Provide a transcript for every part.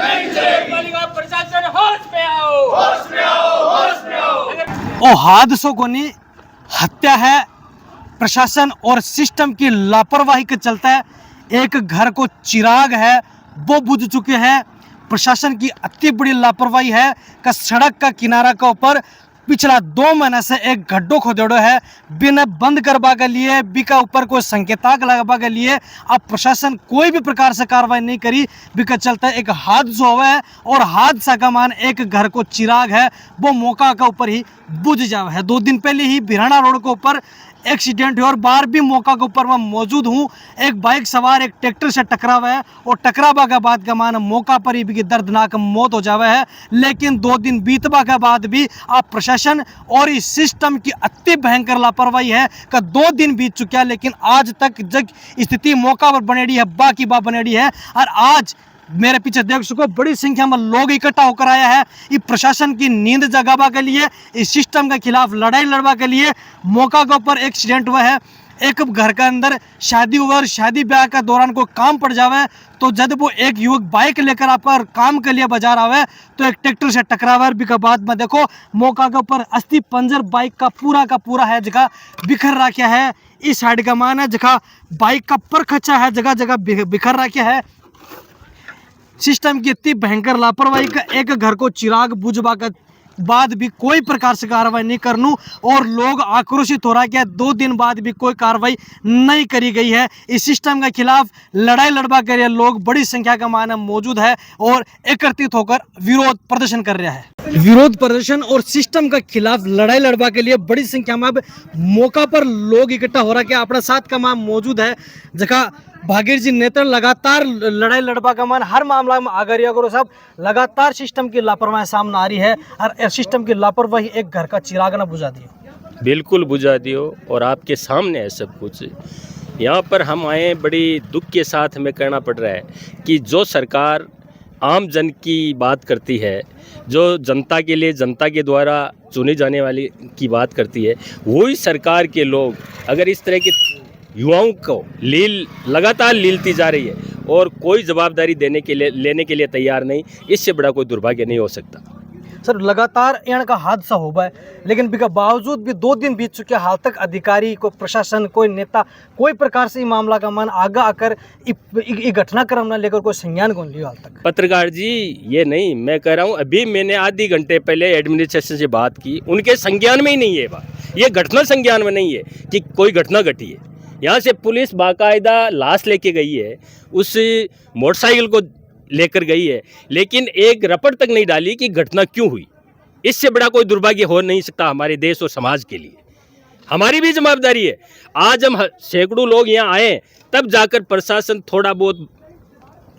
पालिका प्रशासन होश में आओ, होश में आओ, होश में आओ। ओ हादसों को नहीं, हत्या है, प्रशासन और सिस्टम की लापरवाही के चलता है। एक घर को चिराग है वो बुझ चुके हैं। प्रशासन की अति बड़ी लापरवाही है कि सड़क का किनारा के ऊपर पिछला 2 महीने से एक गड्ढो खोदेड़ो है बिना बंद करवा के लिए, बिका ऊपर कोई संकेताक लगवा के लिए। अब प्रशासन कोई भी प्रकार से कार्रवाई नहीं करी, बिका चलता है एक हादसा हुआ है और हादसा का मान एक घर को चिराग है वो मौका के ऊपर ही बुझ जावा है। 2 दिन पहले ही बिराना रोड के ऊपर एक्सीडेंट हुआ और बार भी मौका के ऊपर मैं मौजूद हूँ। एक बाइक सवार एक ट्रैक्टर से टकरावा है और टकरावा के बाद का मान मौका पर ही भी दर्दनाक मौत हो जावा है। लेकिन 2 दिन बीतवा के बाद भी आप प्रशासन और इस सिस्टम की अति भयंकर लापरवाही है कि 2 दिन बीत चुका है लेकिन आज तक जब स्थिति मौका पर बनेड़ी है बाकी बात बनेड़ी है। और आज मेरे पीछे देख सको बड़ी संख्या में लोग इकट्ठा होकर आया है इस प्रशासन की नींद जगावा के लिए, इस सिस्टम के खिलाफ लड़ाई लड़वा के लिए। मौका के ऊपर एक्सीडेंट हुआ है, एक घर के अंदर शादी हुआ और शादी ब्याह के दौरान कोई काम पड़ जावे तो जब वो एक युवक बाइक लेकर आपका काम के लिए बाजार आवे तो एक ट्रैक्टर से टकरावा और बिका बाद में देखो मौका के ऊपर अस्थि पंजर बाइक का पूरा है जगह बिखर रखा है। इस साइड का मान है जगह बाइक का पर खच्चा है, जगह जगह बिखर रखा है। सिस्टम की इतनी भयंकर लापरवाही का एक घर को चिराग बुझवा के बाद भी कोई प्रकार से कार्रवाई नहीं करनू और लोग आक्रोशित हो रहा है कि 2 दिन बाद भी कोई कार्रवाई नहीं करी गई है। इस सिस्टम के खिलाफ लड़ाई लड़वा के लिए लोग बड़ी संख्या का मान मौजूद है और एकत्रित होकर विरोध प्रदर्शन कर रहा है। विरोध प्रदर्शन और सिस्टम के खिलाफ लड़ाई लड़वा के लिए बड़ी संख्या में अब मौका पर लोग इकट्ठा हो रहा है कि अपने साथ का मान मौजूद है जगह भागीर जी नेत्र लगातार लड़ाई लड़वा का मान हर मामला में आगे रही करो साहब। लगातार सिस्टम की लापरवाही सामने आ रही है और सिस्टम की लापरवाही एक घर का चिराग ना बुझा दियो, बिल्कुल बुझा दियो और आपके सामने है सब कुछ। यहाँ पर हम आए बड़ी दुख के साथ हमें कहना पड़ रहा है कि जो सरकार आम जन की बात करती है, जो जनता के लिए जनता के द्वारा चुनी जाने वाली की बात करती है, वही सरकार के लोग अगर इस तरह के युवाओं को लगातार लीलती जा रही है और कोई जवाबदारी लेने के लिए तैयार नहीं, इससे बड़ा कोई दुर्भाग्य नहीं हो सकता। सर लगातार यहाँ का हादसा हो गया लेकिन बिका बावजूद भी 2 दिन बीत चुके हाल तक अधिकारी कोई प्रशासन कोई नेता कोई प्रकार से मामला का मान आगा आकर घटनाक्रम न लेकर कोई संज्ञान कौन लिया हाल तक। पत्रकार जी ये नहीं मैं कह रहा हूँ, अभी मैंने आधे घंटे पहले एडमिनिस्ट्रेशन से बात की, उनके संज्ञान में ही नहीं है बात, ये घटना संज्ञान में नहीं है कि कोई घटना घटी है। यहाँ से पुलिस बाकायदा लाश लेके गई है, उस मोटरसाइकिल को लेकर गई है लेकिन एक रपट तक नहीं डाली कि घटना क्यों हुई। इससे बड़ा कोई दुर्भाग्य हो नहीं सकता हमारे देश और समाज के लिए। हमारी भी जवाबदारी है। आज हम सैकड़ों लोग यहाँ आए तब जाकर प्रशासन थोड़ा बहुत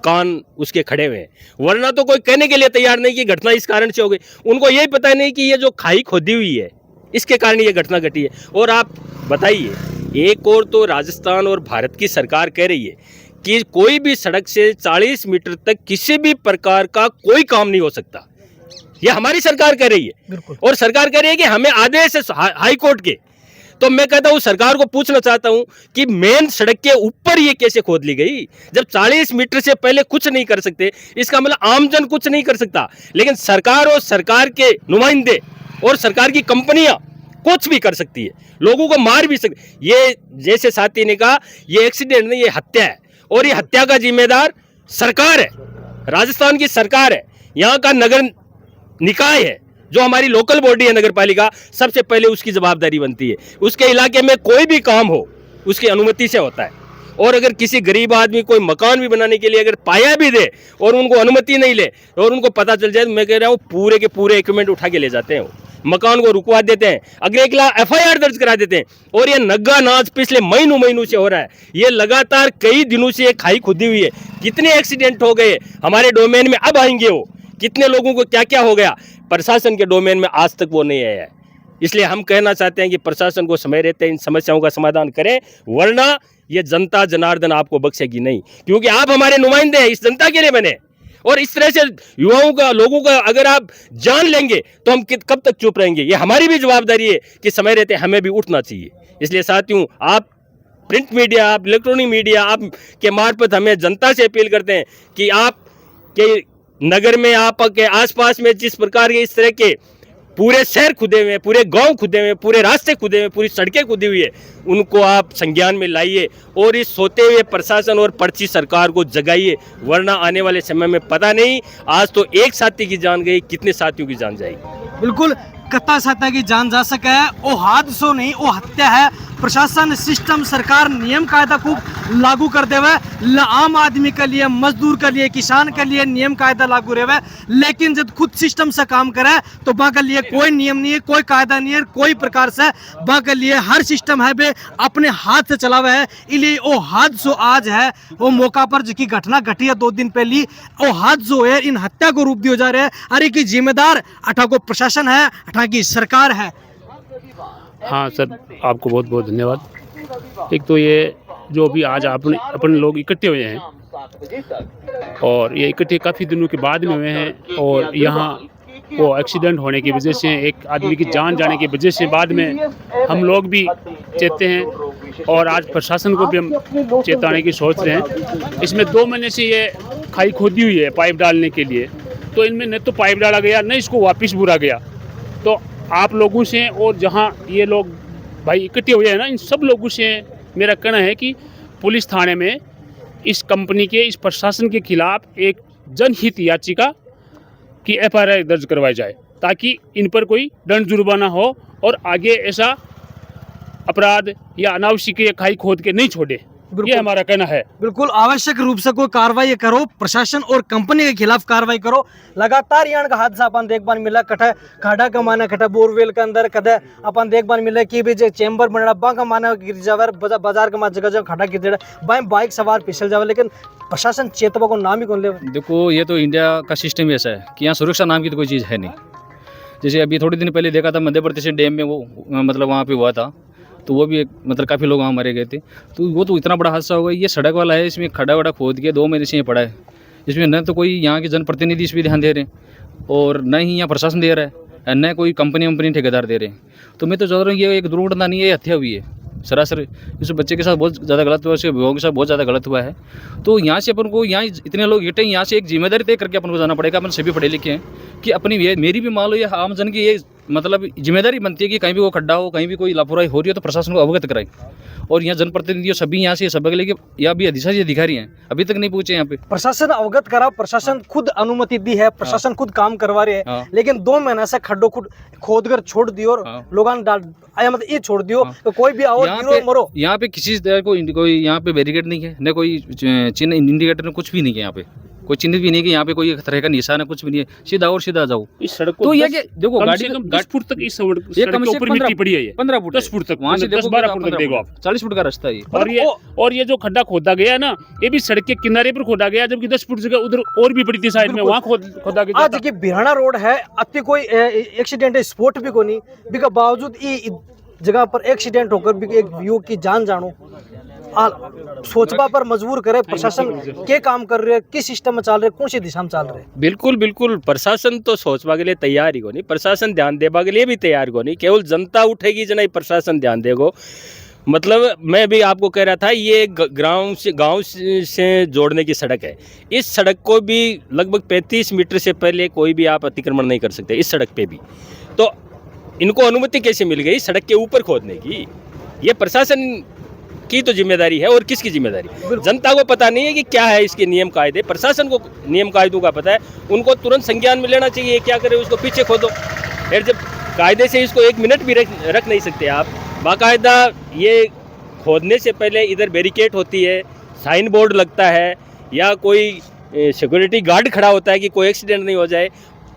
कान उसके खड़े हुए हैं, वरना तो कोई कहने के लिए तैयार नहीं कि घटना इस कारण से हो गई। उनको यही पता नहीं कि ये जो खाई खोदी हुई है इसके कारण ये घटना घटी है। और आप बताइए, एक और तो राजस्थान और भारत की सरकार कह रही है कि कोई भी सड़क से 40 मीटर तक किसी भी प्रकार का कोई काम नहीं हो सकता, ये हमारी सरकार कह रही है। और सरकार कह रही है कि हमें आदेश है हाई कोर्ट के। तो मैं कहता हूँ सरकार को पूछना चाहता हूँ कि मेन सड़क के ऊपर ये कैसे खोद ली गई, जब 40 मीटर से पहले कुछ नहीं कर सकते, इसका मतलब आमजन कुछ नहीं कर सकता, लेकिन सरकार और सरकार के नुमाइंदे और सरकार की कंपनियां कुछ भी कर सकती है, लोगों को मार भी सकती। ये जैसे साथी ने कहा ये एक्सीडेंट नहीं, ये हत्या है और ये हत्या का जिम्मेदार सरकार है, राजस्थान की सरकार है, यहाँ का नगर निकाय है, जो हमारी लोकल बॉडी है नगर पालिका, सबसे पहले उसकी जवाबदारी बनती है। उसके इलाके में कोई भी काम हो उसकी अनुमति से होता है। और अगर किसी गरीब आदमी कोई मकान भी बनाने के लिए अगर पाया भी दे और उनको अनुमति नहीं ले और उनको पता चल जाए, तो मैं कह रहा हूँ पूरे के पूरे इक्विपमेंट उठा के ले जाते हैं, मकान को रुकवा देते हैं, अगले के खिलाफ FIR दर्ज करा देते हैं। और ये नग्गा नाच पिछले महीनों से हो रहा है, ये लगातार कई दिनों से खाई खुदी हुई है। कितने एक्सीडेंट हो गए हमारे डोमेन में, अब आएंगे वो, कितने लोगों को क्या क्या हो गया, प्रशासन के डोमेन में आज तक वो नहीं आया है। इसलिए हम कहना चाहते हैं कि प्रशासन को समय रहते इन समस्याओं का समाधान करें, वरना ये जनता जनार्दन आपको बख्शेगी नहीं, क्योंकि आप हमारे नुमाइंदे हैं, इस जनता के लिए बने। और इस तरह से युवाओं का, लोगों का अगर आप जान लेंगे तो हम कब तक चुप रहेंगे। ये हमारी भी जवाबदारी है कि समय रहते हमें भी उठना चाहिए। इसलिए साथियों, आप प्रिंट मीडिया, आप इलेक्ट्रॉनिक मीडिया, आप के मार्फत हमें जनता से अपील करते हैं कि आप के नगर में आपके आसपास में जिस प्रकार के इस तरह के पूरे शहर खुदे हुए हैं, पूरे गांव खुदे हुए हैं, पूरे रास्ते खुदे हुए हैं, पूरी सड़कें खुदी हुई है, उनको आप संज्ञान में लाइए और इस सोते हुए प्रशासन और पर्ची सरकार को जगाइए, वरना आने वाले समय में पता नहीं, आज तो एक साथी की जान गई, कितने साथियों की जान जाएगी। बिल्कुल कत्ता साता की जान जा सका है, वो हादसों नहीं, वो हत्या है। प्रशासन, सिस्टम, सरकार नियम कायदा खूब लागू कर दे हुए, आम आदमी के लिए, मजदूर के लिए, किसान के लिए नियम कायदा लागू रहे हुए, लेकिन जब खुद सिस्टम से काम करे तो वहाँ के लिए कोई नियम नहीं है, कोई कायदा नहीं है, कोई प्रकार से वहाँ के लिए हर सिस्टम है बे अपने हाथ से चला हुआ है। इसलिए वो हादसो आज है, वो मौका पर जो की घटना घटी है 2 दिन पहले, वो हादसो है, इन हत्या को रूप दिया जा रहा है। अरे की जिम्मेदार अठा को प्रशासन है, अठा की सरकार है। हाँ सर, आपको बहुत बहुत धन्यवाद। एक तो ये जो भी आज अपने लोग इकट्ठे हुए हैं और ये इकट्ठे काफ़ी दिनों के बाद में हुए हैं, और यहाँ वो एक्सीडेंट होने की वजह से, एक आदमी की जान जाने की वजह से बाद में हम लोग भी चेते हैं, और आज प्रशासन को भी हम चेताने की सोच रहे हैं। इसमें 2 महीने से ये खाई खोदी हुई है पाइप डालने के लिए, तो इनमें न तो पाइप डाला गया, न इसको वापस बुरा गया। तो आप लोगों से और जहाँ ये लोग भाई इकट्ठे हुए हैं ना, इन सब लोगों से मेरा कहना है कि पुलिस थाने में इस कंपनी के, इस प्रशासन के खिलाफ एक जनहित याचिका की FIR दर्ज करवाई जाए, ताकि इन पर कोई दंड जुर्माना हो और आगे ऐसा अपराध या अनावश्यक खाई खोद के नहीं छोड़े। ये हमारा कहना है। बिल्कुल आवश्यक रूप से कोई कार्रवाई करो, प्रशासन और कंपनी के खिलाफ कार्रवाई करो। लगातार यहाँ का हादसा अपन देख पान मिला, कटे खाड़ा का माना, कटे बोरवेल के अंदर कदे अपन देख पान मिला कि भी जो चेंबर बन रहा का माना गिर जावे, बाजार का जगह जगह खाड़ा गिर जाए, बाइक सवार फिसल जावे, लेकिन प्रशासन चेतवा को नाम ही कौन ले। देखो, ये तो इंडिया का सिस्टम ऐसा है कि यहाँ सुरक्षा नाम की तो कोई चीज़ है नहीं। जैसे अभी थोड़ी दिन पहले देखा था मध्य प्रदेश डैम में, वो मतलब वहाँ पे हुआ था, तो वो भी एक मतलब काफ़ी लोग वहाँ मरे गए थे। तो वो तो इतना बड़ा हादसा होगा। ये सड़क वाला है, इसमें खड़ा वड़ा खोद के 2 महीने से ये पड़ा है। इसमें न तो कोई यहाँ के जनप्रतिनिधि इस पर ध्यान दे रहे हैं, और न ही यहाँ प्रशासन दे रहा है, न कोई कंपनी वंपनी ठेकेदार दे रहे हैं। तो मैं तो चाह रहा हूँ ये एक दुर्घटना नहीं है, ये हत्या हुई है सरासर। इस बच्चे के साथ बहुत ज़्यादा गलत हुआ, उसके विभागों के साथ बहुत ज़्यादा गलत हुआ है। तो यहाँ से अपन को, यहाँ इतने लोग इकट्ठे, यहाँ से एक जिम्मेदारी तय करके अपन को जाना पड़ेगा। अपन सभी पढ़े लिखे हैं कि अपनी ये मेरी भी मान लो, ये आम जन की ये मतलब जिम्मेदारी बनती है कि कहीं भी वो खड्डा हो, कहीं भी कोई लापरवाही हो रही है तो प्रशासन को अवगत कराएं। और यहाँ जनप्रतिनिधियों सभी यहाँ से सबक लेके, या भी अधिकारी हैं अभी तक नहीं पहुंचे यहाँ पे। प्रशासन अवगत करा, प्रशासन खुद अनुमति दी है, प्रशासन खुद काम करवा रहे हैं, लेकिन 2 महीने से खड्डो खुद खोद कर छोड़ दियो और लोगों मतलब ये छोड़ दियो तो कोई भी आओ मरो। यहाँ पे किसी तरह कोई यहाँ पे बैरिकेड नहीं है, न कोई चिन्ह इंडिकेटर, कुछ भी नहीं है यहाँ पे, कोई चिन्ह भी नहीं कि यहाँ पे कोई तरह का निशान है, कुछ भी नहीं है। सीधा और सीधा जाओ इस सड़क को। तो ये देखो गाड़ी 10 फुट तक इस सड़क के ऊपर मिट्टी पड़ी है, 15 फुट 10 फुट तक, वहाँ से 10-12 फुट तक देखो आप, 40 फुट का रास्ता है। और ये जो खड्डा खोदा गया ना, ये भी सड़क के किनारे पर खोदा गया, जबकि 10 फुट जगह उधर और भी बड़ी थी साइड में, वहाँ खोदा गया। आज की बिहाना रोड है, अति कोई एक्सीडेंट स्पॉट भी कोनी, बिका बावजूद ये जगह पर एक्सीडेंट होकर भी एक व्यू की जान जानो सोचबा पर मजबूर करे। प्रशासन के काम कर रहे हैं, किस सिस्टम में चल रहे, कौन सी दिशा में चल रहे हैं? बिल्कुल बिल्कुल, प्रशासन तो सोचवा के लिए तैयार ही को नहीं, प्रशासन ध्यान देवा के लिए भी तैयार को नहीं, केवल जनता उठेगी जना प्रशासन ध्यान देगो। मतलब मैं भी आपको कह रहा था, ये गांव से जोड़ने की सड़क है। इस सड़क को भी लगभग 35 मीटर से पहले कोई भी आप अतिक्रमण नहीं कर सकते इस सड़क पे भी। तो इनको अनुमति कैसे मिल गई सड़क के ऊपर खोदने की? ये प्रशासन की तो जिम्मेदारी है, और किसकी जिम्मेदारी? जनता को पता नहीं है कि क्या है इसके नियम कायदे, प्रशासन को नियम कायदों का पता है। उनको तुरंत संज्ञान में लेना चाहिए, क्या करे उसको पीछे खोदो। फिर जब कायदे से इसको 1 मिनट भी रख नहीं सकते आप, बाकायदा ये खोदने से पहले इधर बैरिकेड होती है, साइन बोर्ड लगता है, या कोई सिक्योरिटी गार्ड खड़ा होता है कि कोई एक्सीडेंट नहीं हो जाए।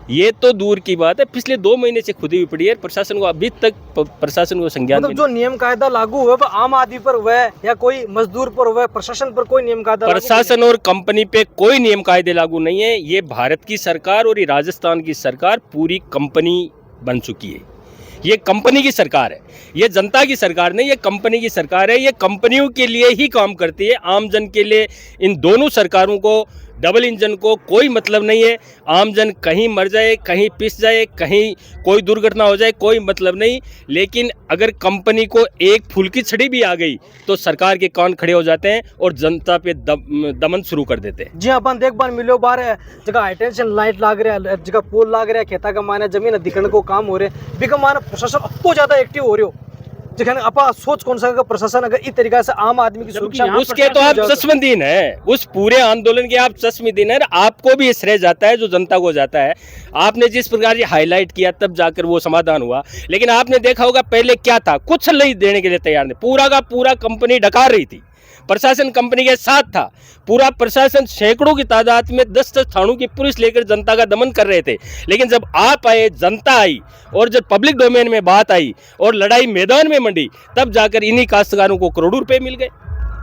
ये तो दूर की बात है, पिछले 2 महीने से खुदी हुई पड़ी है। प्रशासन को अभी तक प्रशासन को संज्ञान मतलब जो नियम कायदा लागू हुआ आम आदमी पर हुआ है या कोई मजदूर पर हुआ है, प्रशासन पर कोई नियम कायदा, प्रशासन और कंपनी पे कोई नियम कायदे लागू नहीं है। ये भारत की सरकार और ये राजस्थान की सरकार पूरी कंपनी बन चुकी है। ये कंपनी की सरकार है, ये जनता की सरकार नहीं, ये कंपनी की सरकार है। ये कंपनियों के लिए ही काम करती है, आम जन के लिए इन दोनों सरकारों को डबल इंजन को कोई मतलब नहीं है। आमजन कहीं मर जाए, कहीं पिस जाए, कहीं कोई दुर्घटना हो जाए, कोई मतलब नहीं। लेकिन अगर कंपनी को एक फूल की छड़ी भी आ गई तो सरकार के कान खड़े हो जाते हैं और जनता पे दमन शुरू कर देते हैं। जी अपन देख बार मिलो बार जगह हाई टेंशन लाइट लाग रहा है, जगह पोल लाग रहा है, खेता का माने जमीन अधिकरण को काम हो रहे हैं, बिका माने प्रशासन अब ज्यादा एक्टिव हो रहे हो। जगह अपा सोच कौन सा प्रशासन अगर इस तरीके से आम आदमी की सुरक्षा उसके तो आप चश्मदीन है, उस पूरे आंदोलन के आप चश्मदीन है। आपको भी श्रेय जाता है जो जनता को जाता है। आपने जिस प्रकार ये हाईलाइट किया तब जाकर वो समाधान हुआ। लेकिन आपने देखा होगा पहले क्या था, कुछ नहीं देने के लिए तैयार नहीं। पूरा का पूरा कंपनी डकार रही थी, प्रशासन कंपनी के साथ था। पूरा प्रशासन सैकड़ों की तादाद में 10-10 थानों की पुलिस लेकर जनता का दमन कर रहे थे। लेकिन जब आप आए, जनता आई और जब पब्लिक डोमेन में बात आई और लड़ाई मैदान में मंडी, तब जाकर इन्हीं काश्तकारों को करोड़ों रुपए मिल गए।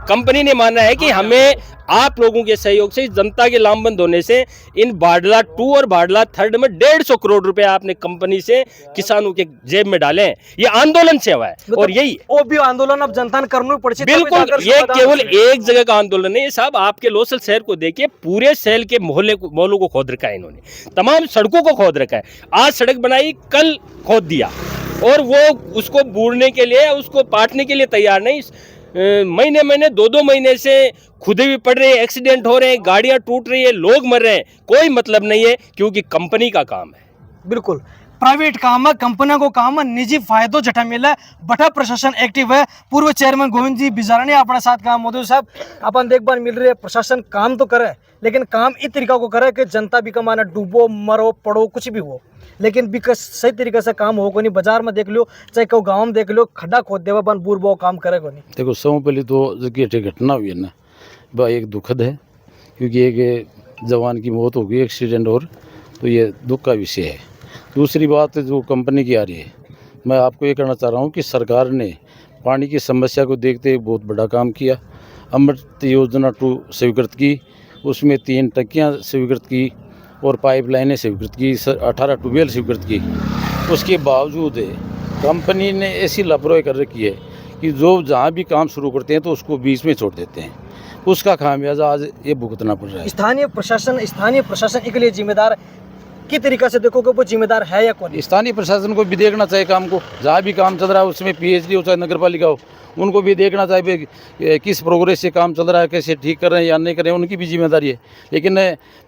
कंपनी ने माना है कि हमें आप लोगों के सहयोग से, जनता के लामबंद होने से, इन बाडला 2 और बाडला 3 में 150 करोड़ रुपए आपने कंपनी से किसानों के जेब में डाले हैं। ये आंदोलन से हुआ है और यही वो भी आंदोलन अब जनता ने करना पड़े। बिल्कुल, ये केवल एक जगह का आंदोलन नहीं है साहब। आपके लोसल शहर को देखिए, पूरे शहर के मोहल्लों को खोद रखा है इन्होंने, तमाम सड़कों को खोद रखा है। आज सड़क बनाई, कल खोद दिया, और वो उसको बूढ़ने के लिए, उसको पाटने के लिए तैयार नहीं। महीने महीने 2-2 महीने से खुदे भी पड़ रहे हैं, एक्सीडेंट हो रहे हैं, गाड़ियां टूट रही है, लोग मर रहे हैं, कोई मतलब नहीं है, क्योंकि कंपनी का काम है। बिल्कुल प्राइवेट काम है, कंपनियों को काम है, निजी फायदों जटा मिला है, बड़ा प्रशासन एक्टिव है। पूर्व चेयरमैन गोविंद जी बिजारानी अपने साथ काम मोदी साहब अपन देख बार मिल रही है। प्रशासन काम तो करे, लेकिन काम इस तरीका को करे कि जनता भी कमाना, डूबो मरो पड़ो कुछ भी हो, लेकिन भी सही तरीके से काम हो को नहीं। बाजार में देख लो, चाहे कहो गाँव में देख लो, खड्डा खोद देवा बन बूर बो काम करे को नहीं। देखो, सब पहले तो जो घटना हुई है ना, वह एक दुखद है, क्योंकि एक जवान की मौत हो गई एक्सीडेंट, और तो ये दुख का विषय है। दूसरी बात जो कंपनी की आ रही है, मैं आपको ये कहना चाह रहा हूँ कि सरकार ने पानी की समस्या को देखते हुए बहुत बड़ा काम किया। अमृत योजना 2 स्वीकृत की, उसमें 3 टंकियाँ स्वीकृत की और पाइपलाइनें स्वीकृत की, 18 ट्यूबवेल स्वीकृत की। उसके बावजूद कंपनी ने ऐसी लापरवाही कर रखी है कि जो जहाँ भी काम शुरू करते हैं तो उसको बीच में छोड़ देते हैं। उसका खामियाजा आज ये भुगतना पड़ रहा है। स्थानीय प्रशासन के लिए जिम्मेदार किस तरीके से देखो कि वो जिम्मेदार है या कौन? स्थानीय प्रशासन को भी देखना चाहिए काम को, जहाँ भी काम चल रहा है उसमें पीएचडी हो चाहे नगर पालिका हो, उनको भी देखना चाहिए किस प्रोग्रेस से काम चल रहा है, कैसे ठीक कर रहे हैं या नहीं कर रहे हैं, उनकी भी जिम्मेदारी है। लेकिन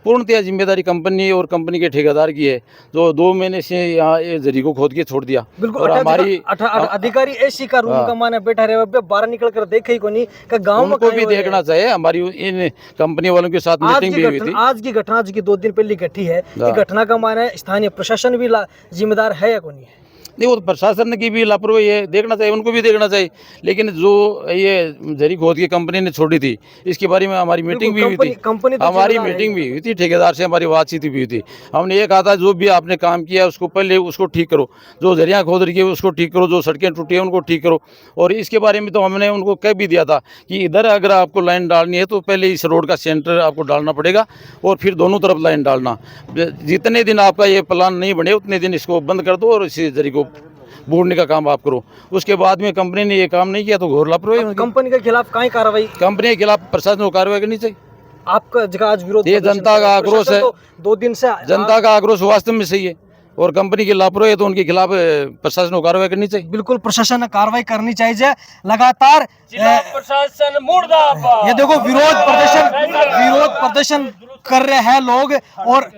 पूर्णतः जिम्मेदारी कंपनी और कंपनी के ठेकेदार की है, जो 2 महीने से यहाँ ये जरी को खोद के छोड़ दिया। बिल्कुल, और हमारी अधिकारी ऐसी का रूम का माने बैठा रहे, बाहर निकल कर देखे ही को नहीं कि गाँव में उनको भी देखना चाहिए। हमारी इन कंपनी वालों के साथ मीटिंग भी हुई थी। आज की घटना की 2 दिन पहले घटी है, ये घटना का माने स्थानीय प्रशासन भी जिम्मेदार है या कौन है? नहीं, वो तो प्रशासन की भी लापरवाही है, देखना चाहिए, उनको भी देखना चाहिए। लेकिन जो ये जरी खोद की कंपनी ने छोड़ी थी, इसके बारे में हमारी मीटिंग भी हुई थी, हमारी मीटिंग भी हुई थी, ठेकेदार से हमारी बातचीत भी हुई थी। हमने ये कहा था जो भी आपने काम किया उसको पहले उसको ठीक करो, जो जरियाँ खोद रही है उसको ठीक करो, जो सड़कें टूटी हैं उनको ठीक करो। और इसके बारे में तो हमने उनको कह भी दिया था कि इधर अगर आपको लाइन डालनी है तो पहले इस रोड का सेंटर आपको डालना पड़ेगा और फिर दोनों तरफ लाइन डालना। जितने दिन आपका ये प्लान नहीं बने उतने दिन इसको बंद कर दो और इसी जरी को बूढ़ने का काम आप करो। उसके बाद में कंपनी ने ये काम नहीं किया तो घोर लापरवाही। कंपनी के खिलाफ कहीं कार्रवाई, कंपनी के खिलाफ प्रशासन को कार्रवाई करनी चाहिए। आपका जगह आज विरोध, ये जनता का आक्रोश है, 2 दिन से जनता का आक्रोश वास्तव में सही है, और कंपनी की लापरवाही है तो उनके खिलाफ प्रशासन को कार्रवाई करनी चाहिए। बिल्कुल, प्रशासन ने कार्रवाई करनी चाहिए लगातार। प्रशासन मुर्दाबाद। ये देखो विरोध प्रदर्शन कर रहे हैं लोग, और